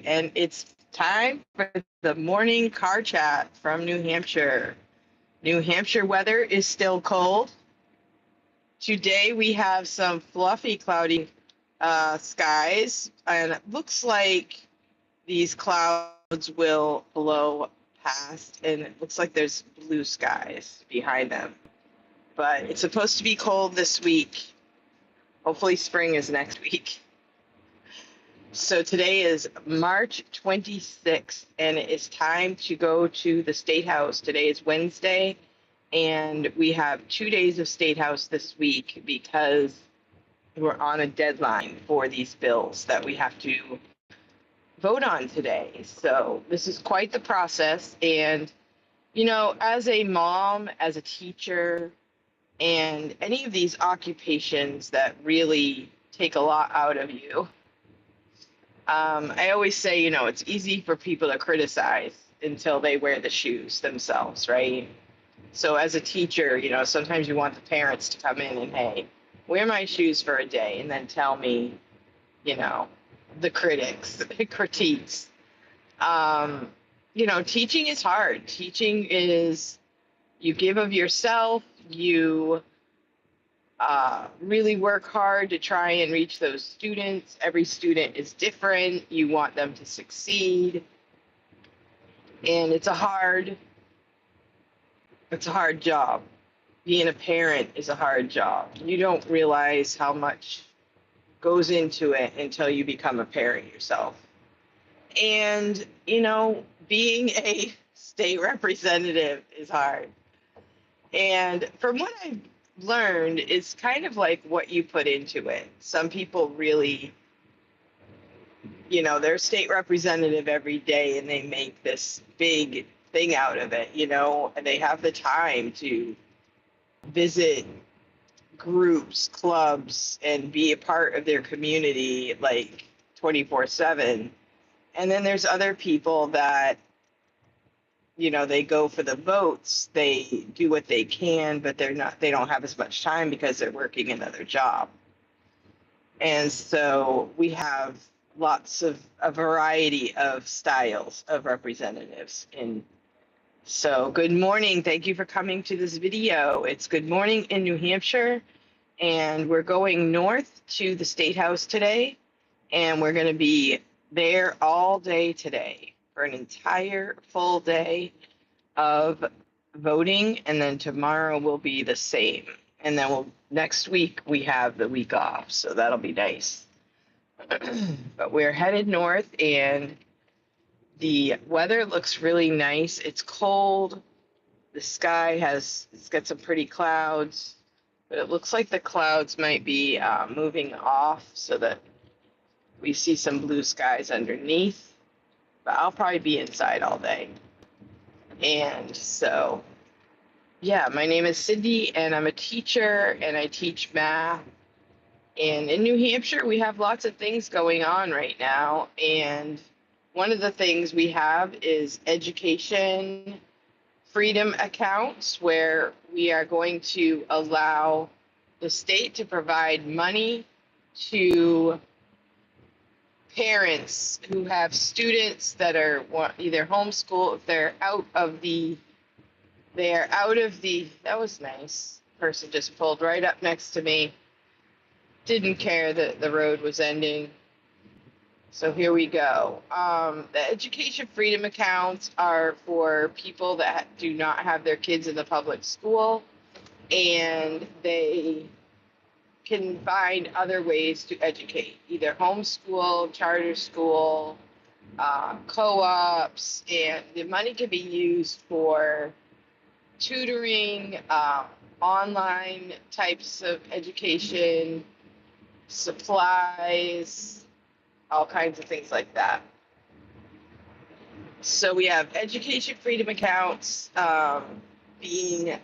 and it's time for the morning car chat from New Hampshire. New Hampshire weather is still cold. Today we have some fluffy, cloudy skies, and it looks like these clouds will blow past, and it looks like there's blue skies behind them. But it's supposed to be cold this week. Hopefully, spring is next week. So today is March 26th, and it is time to go to the State House. Today is Wednesday, and we have 2 days of State House this week because we're on a deadline for these bills that we have to vote on today. So this is quite the process. And, as a mom, as a teacher, and any of these occupations that really take a lot out of you, I always say, it's easy for people to criticize until they wear the shoes themselves, right? So as a teacher, sometimes you want the parents to come in and, hey, wear my shoes for a day and then tell me, the critiques. Teaching is hard. Teaching is, you give of yourself, you really work hard to try and reach those students. Every student is different. You want them to succeed. And it's a hard job. Being a parent is a hard job. You don't realize how much goes into it until you become a parent yourself. And, being a state representative is hard. And from what I've learned, it's kind of like what you put into it. Some people really, they're state representative every day and they make this big thing out of it, and they have the time to visit groups, clubs, and be a part of their community like 24/7. And then there's other people that, they go for the votes, they do what they can, but they don't have as much time because they're working another job. And so we have lots of a variety of styles of representatives. And so good morning. Thank you for coming to this video. It's Good Morning in New Hampshire, and we're going north to the State House today, and we're going to be there all day today for an entire full day of voting, and then tomorrow will be the same. And then next week we have the week off, so that'll be nice. But we're headed north, and the weather looks really nice. It's cold. The sky it's got some pretty clouds, but it looks like the clouds might be moving off so that we see some blue skies underneath. But I'll probably be inside all day. And so, yeah, my name is Cindy, and I'm a teacher, and I teach math. And in New Hampshire, we have lots of things going on right now. And one of the things we have is education freedom accounts, where we are going to allow the state to provide money to parents who have students that are either homeschool, if they're out of the, that was nice. Person just pulled right up next to me. Didn't care that the road was ending. So here we go. The education freedom accounts are for people that do not have their kids in the public school, and they can find other ways to educate, either homeschool, charter school, co-ops, and the money can be used for tutoring, online types of education, supplies, all kinds of things like that. So we have education freedom accounts being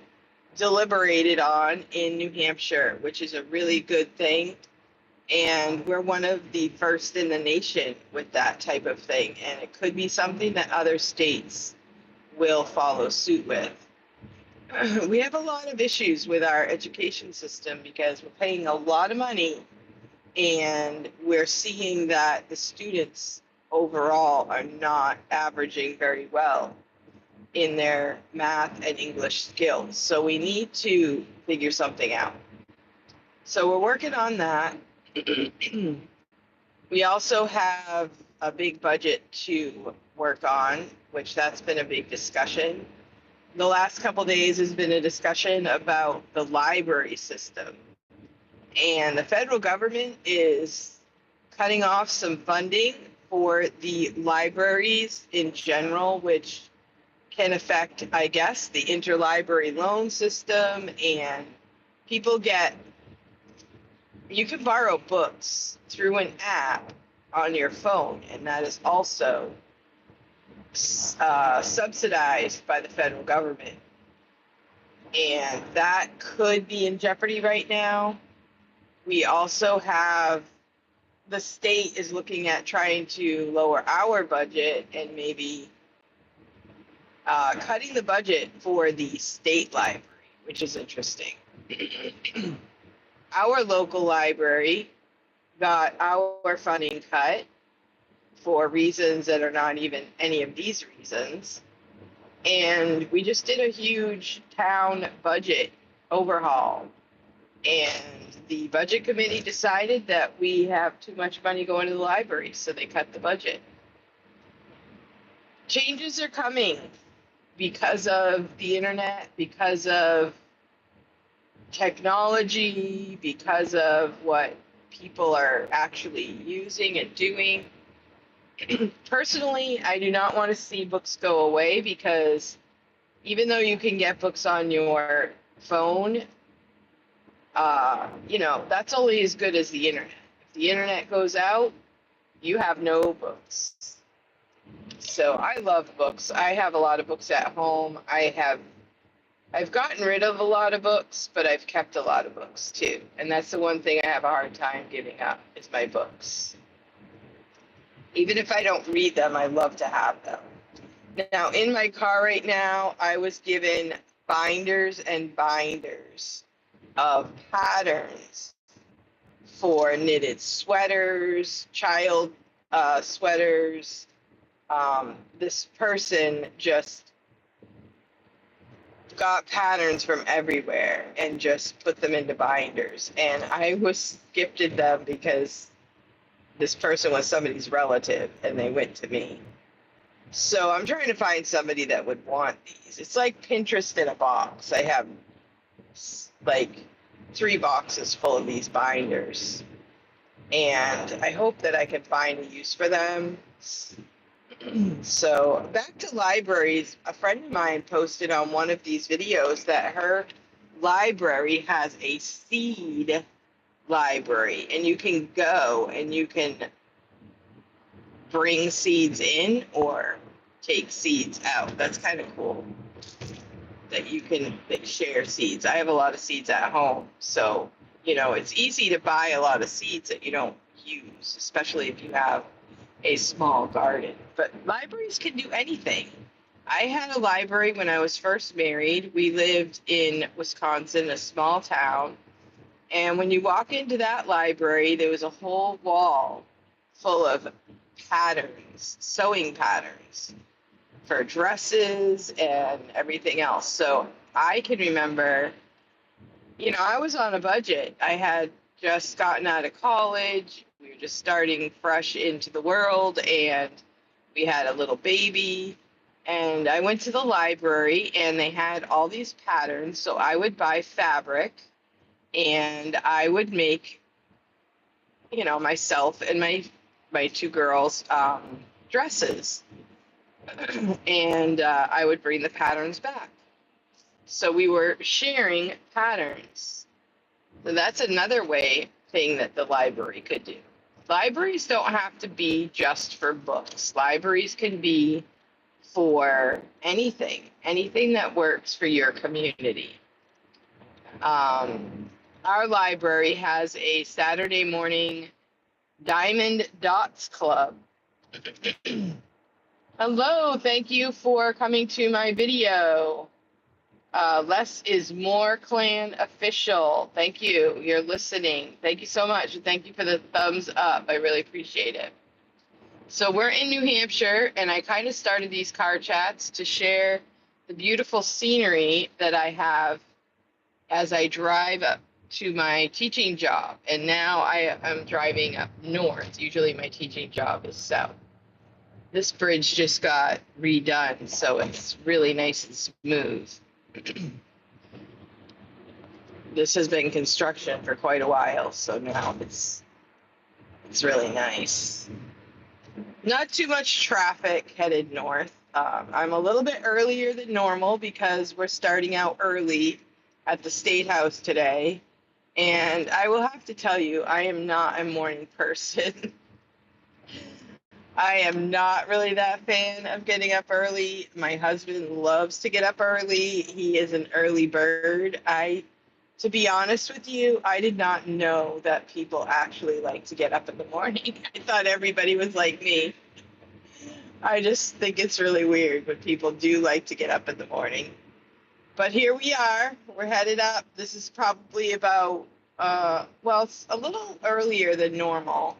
deliberated on in New Hampshire, which is a really good thing. And we're one of the first in the nation with that type of thing. And it could be something that other states will follow suit with. We have a lot of issues with our education system because we're paying a lot of money, and we're seeing that the students overall are not averaging very well in their math and English skills. So we need to figure something out. So we're working on that. We also have a big budget to work on, which that's been a big discussion. The last couple days has been a discussion about the library system. And the federal government is cutting off some funding for the libraries in general, which can affect, I guess, the interlibrary loan system. And people you can borrow books through an app on your phone, and that is also subsidized by the federal government. And that could be in jeopardy right now. We also have the state is looking at trying to lower our budget and maybe cutting the budget for the state library, which is interesting. Our local library got our funding cut for reasons that are not even any of these reasons. And we just did a huge town budget overhaul. And the budget committee decided that we have too much money going to the library, so they cut the budget. Changes are coming because of the internet, because of technology, because of what people are actually using and doing. Personally, I do not want to see books go away, because even though you can get books on your phone, that's only as good as the internet. If the internet goes out, you have no books. So I love books. I have a lot of books at home. I've gotten rid of a lot of books, but I've kept a lot of books too. And that's the one thing I have a hard time giving up, is my books. Even if I don't read them, I love to have them. Now, in my car right now, I was given binders and binders of patterns for knitted sweaters, child sweaters. This person just got patterns from everywhere and just put them into binders. And I was gifted them because this person was somebody's relative and they went to me. So I'm trying to find somebody that would want these. It's like Pinterest in a box. I have like 3 boxes full of these binders. And I hope that I can find a use for them. So back to libraries, a friend of mine posted on one of these videos that her library has a seed library, and you can go and you can bring seeds in or take seeds out. That's kind of cool that you can share seeds. I have a lot of seeds at home, so it's easy to buy a lot of seeds that you don't use, especially if you have a small garden. But libraries can do anything. I had a library when I was first married. We lived in Wisconsin, a small town. And when you walk into that library, there was a whole wall full of patterns, sewing patterns for dresses and everything else. So I can remember, I was on a budget. I had just gotten out of college. We were just starting fresh into the world, and we had a little baby. And I went to the library, and they had all these patterns. So I would buy fabric, and I would make, myself and my 2 girls dresses. And I would bring the patterns back. So we were sharing patterns. So that's another thing that the library could do. Libraries don't have to be just for books. Libraries can be for anything that works for your community. Our library has a Saturday morning Diamond Dots Club. Hello, thank you for coming to my video. Less is More Clan Official. Thank you. You're listening. Thank you so much. Thank you for the thumbs up. I really appreciate it. So we're in New Hampshire, and I kind of started these car chats to share the beautiful scenery that I have as I drive up to my teaching job. And now I am driving up north. Usually my teaching job is south. This bridge just got redone, so it's really nice and smooth. This has been construction for quite a while, so now it's really nice. Not too much traffic headed north. I'm a little bit earlier than normal because we're starting out early at the State House today. And I will have to tell you, I am not a morning person. I am not really that fan of getting up early. My husband loves to get up early. He is an early bird. To be honest with you, I did not know that people actually like to get up in the morning. I thought everybody was like me. I just think it's really weird, but people do like to get up in the morning. But here we are. We're headed up. This is probably about, it's a little earlier than normal.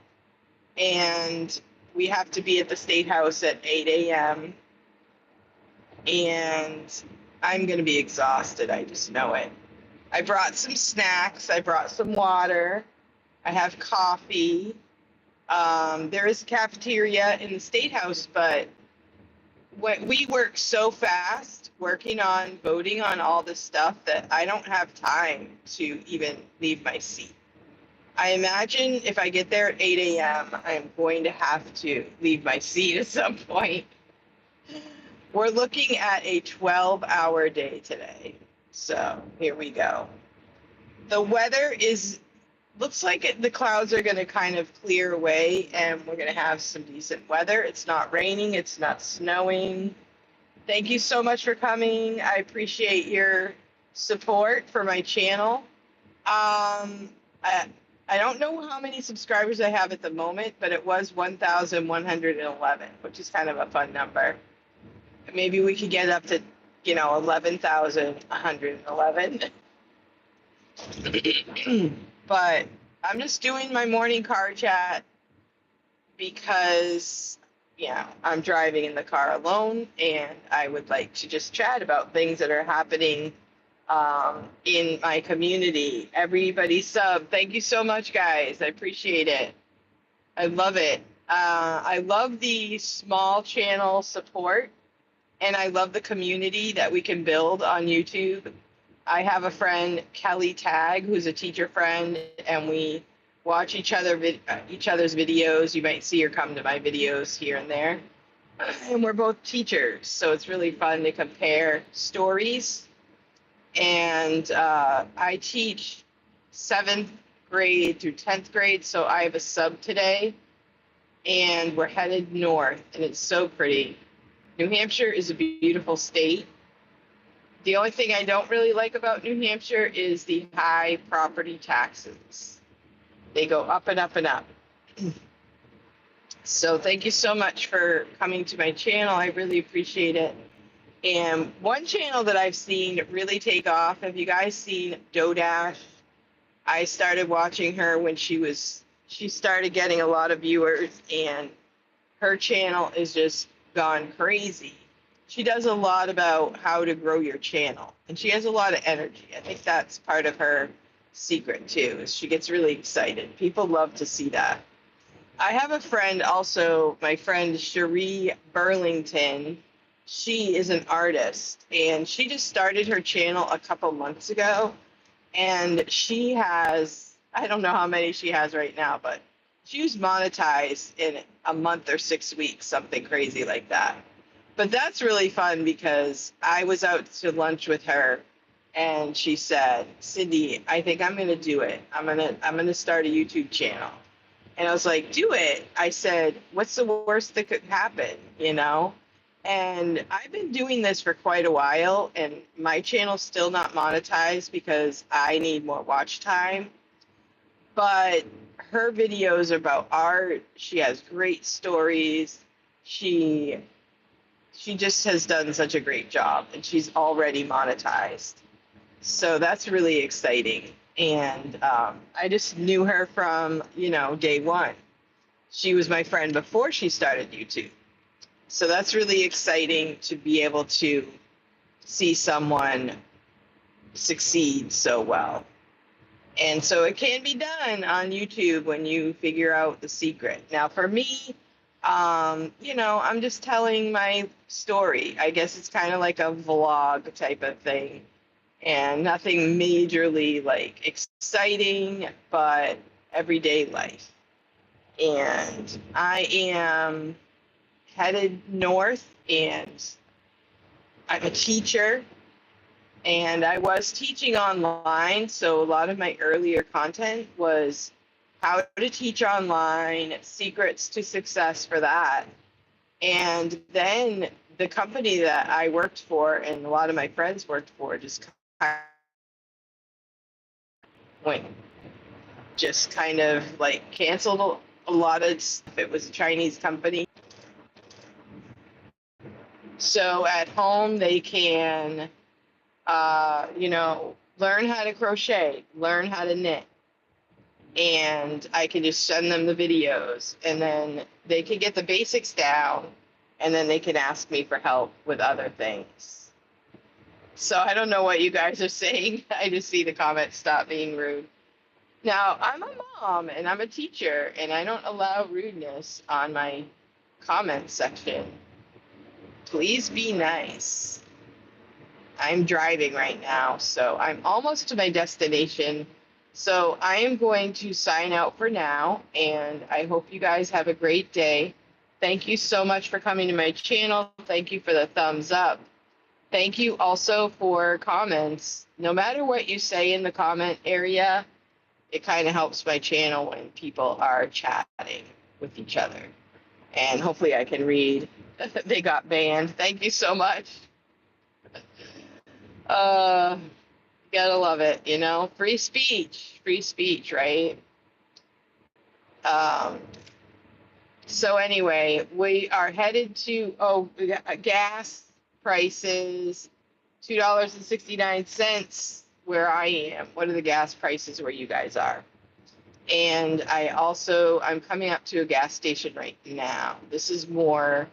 And we have to be at the State House at 8 a.m. And I'm going to be exhausted. I just know it. I brought some snacks. I brought some water. I have coffee. There is a cafeteria in the State House, but we work so fast working on voting on all this stuff that I don't have time to even leave my seat. I imagine if I get there at 8 a.m., I'm going to have to leave my seat at some point. We're looking at a 12-hour day today. So here we go. The weather looks like the clouds are going to kind of clear away and we're going to have some decent weather. It's not raining. It's not snowing. Thank you so much for coming. I appreciate your support for my channel. I don't know how many subscribers I have at the moment, but it was 1,111, which is kind of a fun number. Maybe we could get up to, 11,111. But I'm just doing my morning car chat because, I'm driving in the car alone and I would like to just chat about things that are happening in my community. Everybody sub. Thank you so much, guys. I appreciate it. I love it. I love the small channel support and I love the community that we can build on YouTube. I have a friend, Kelly Tag, who's a teacher friend, and we watch each other's videos. You might see her come to my videos here and there. And we're both teachers, so it's really fun to compare stories. And I teach 7th grade through 10th grade, so I have a sub today. And we're headed north, and it's so pretty. New Hampshire is a beautiful state. The only thing I don't really like about New Hampshire is the high property taxes. They go up and up and up. So thank you so much for coming to my channel. I really appreciate it. And one channel that I've seen really take off, have you guys seen Dodash? I started watching her when she started getting a lot of viewers, and her channel is just gone crazy. She does a lot about how to grow your channel, and she has a lot of energy. I think that's part of her secret too, is she gets really excited. People love to see that. I have a friend also, my friend Cherie Burlington. She is an artist, and she just started her channel a couple months ago, and she has, I don't know how many she has right now, but she was monetized in a month or 6 weeks, something crazy like that. But that's really fun because I was out to lunch with her and she said, Cindy, I think I'm going to do it. I'm going to start a YouTube channel. And I was like, do it. I said, what's the worst that could happen, And I've been doing this for quite a while, and my channel's still not monetized because I need more watch time. But her videos are about art. She has great stories. She just has done such a great job, and she's already monetized. So that's really exciting. And I just knew her from, day one. she was my friend before she started YouTube. So that's really exciting to be able to see someone succeed so well. And so it can be done on YouTube when you figure out the secret. Now, for me, I'm just telling my story. I guess it's kind of like a vlog type of thing, and nothing majorly like exciting, but everyday life. And I am headed north, and I'm a teacher, and I was teaching online. So a lot of my earlier content was how to teach online, secrets to success for that. And then the company that I worked for and a lot of my friends worked for went just kind of like canceled a lot of stuff. It was a Chinese company. So at home they can learn how to crochet, learn how to knit, and I can just send them the videos, and then they can get the basics down, and then they can ask me for help with other things. So I don't know what you guys are saying. I just see the comments, stop being rude. Now, I'm a mom and I'm a teacher, and I don't allow rudeness on my comment section. Please be nice. I'm driving right now, so I'm almost to my destination. So I am going to sign out for now, and I hope you guys have a great day. Thank you so much for coming to my channel. Thank you for the thumbs up. Thank you also for comments. No matter what you say in the comment area, it kind of helps my channel when people are chatting with each other. And hopefully I can read. They got banned. Thank you so much. Gotta love it, free speech, right? So anyway, we are headed to, we got gas prices, $2.69 where I am. What are the gas prices where you guys are? And I'm coming up to a gas station right now. This is more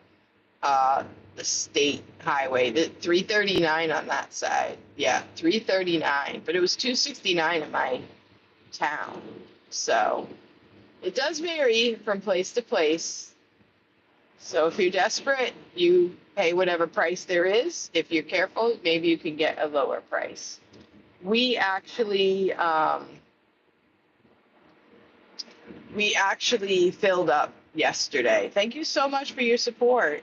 the state highway, the 339 on that side. Yeah, 339, but it was 269 in my town. So it does vary from place to place. So if you're desperate, you pay whatever price there is. If you're careful, maybe you can get a lower price. We actually filled up yesterday. Thank you so much for your support.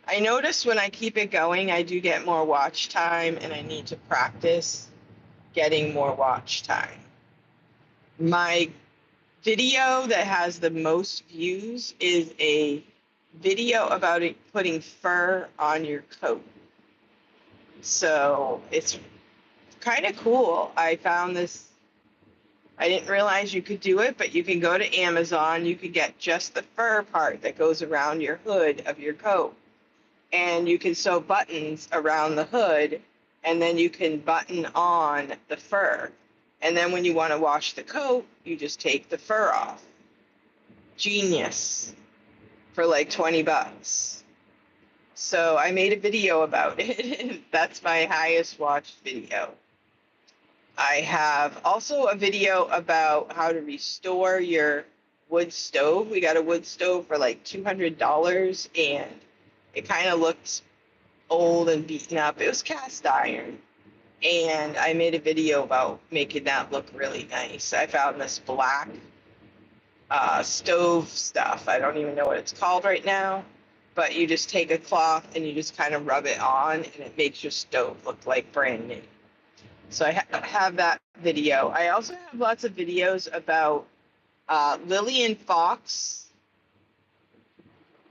I notice when I keep it going, I do get more watch time, and I need to practice getting more watch time. My video that has the most views is a video about putting fur on your coat. So it's kind of cool. I found this. I didn't realize you could do it, but you can go to Amazon. You could get just the fur part that goes around your hood of your coat. And you can sew buttons around the hood, and then you can button on the fur. And then when you want to wash the coat, you just take the fur off. Genius. For like $20. So I made a video about it. That's my highest watched video. I have also a video about how to restore your wood stove. We got a wood stove for like $200, and it kind of looked old and beaten up. It was cast iron. And I made a video about making that look really nice. I found this black stove stuff. I don't even know what it's called right now. But you just take a cloth and you just kind of rub it on, and it makes your stove look like brand new. So I have that video. I also have lots of videos about Lillian Fox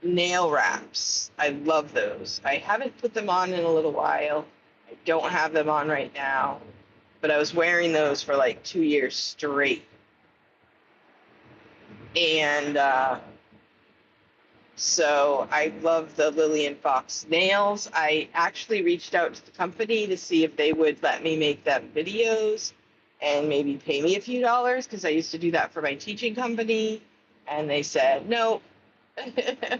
nail wraps. I love those. I haven't put them on in a little while. I don't have them on right now, but I was wearing those for like 2 years straight. And so I love the Lillian Fox nails. I actually reached out to the company to see if they would let me make them videos and maybe pay me a few dollars, because I used to do that for my teaching company. And they said, no,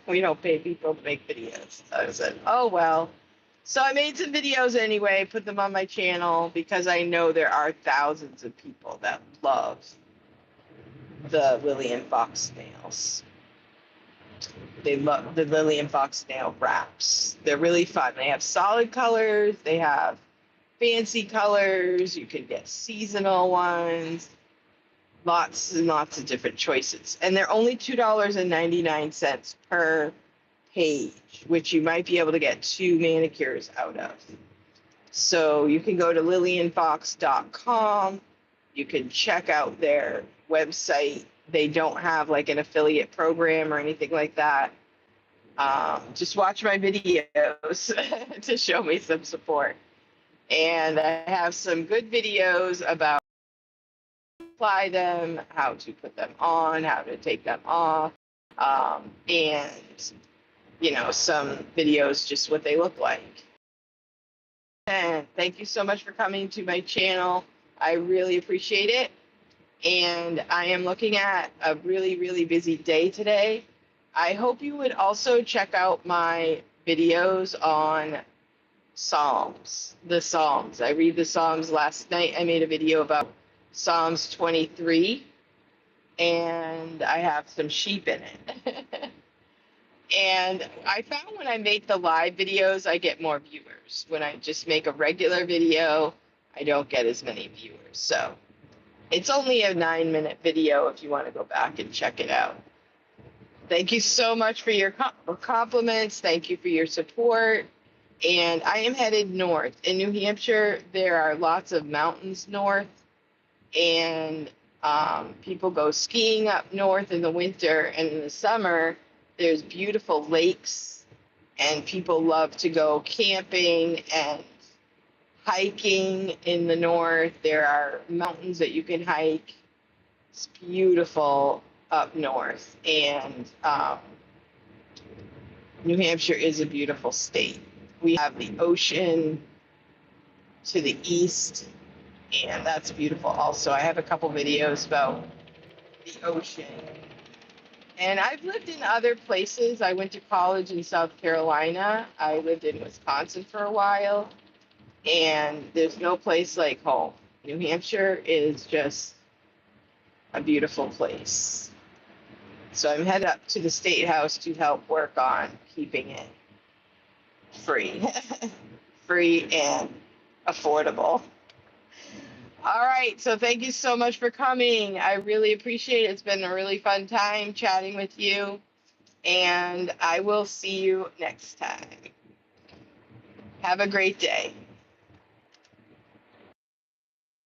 we don't pay people to make videos. I said, oh, well. So I made some videos anyway, put them on my channel because I know there are thousands of people that love the Lillian Fox nails. They love the Lillian Fox nail wraps. They're really fun. They have solid colors. They have fancy colors. You can get seasonal ones. Lots and lots of different choices. And they're only $2.99 per page, which you might be able to get 2 manicures out of. So you can go to lillianfox.com. You can check out their website. They don't have like an affiliate program or anything like that. Just watch my videos to show me some support. And I have some good videos about apply them, how to put them on, how to take them off, and some videos just what they look like. And thank you so much for coming to my channel. I really appreciate it. And I am looking at a really, really busy day today. I hope you would also check out my videos on Psalms, the Psalms. I read the Psalms. Last night I made a video about Psalms 23, and I have some sheep in it. And I found when I make the live videos, I get more viewers. When I just make a regular video, I don't get as many viewers. So it's only a 9-minute video if you want to go back and check it out. Thank you so much for your compliments. Thank you for your support. And I am headed north. In New Hampshire, there are lots of mountains north, and people go skiing up north in the winter, and in the summer, there's beautiful lakes, and people love to go camping and hiking in the north. There are mountains that you can hike. It's beautiful up north, and New Hampshire is a beautiful state. We have the ocean to the east, and that's beautiful also. I have a couple videos about the ocean. And I've lived in other places. I went to college in South Carolina. I lived in Wisconsin for a while, and there's no place like home. New Hampshire is just a beautiful place. So I'm headed up to the State House to help work on keeping it free, free and affordable. All right, so thank you so much for coming. I really appreciate it. It's been a really fun time chatting with you, and I will see you next time. Have a great day.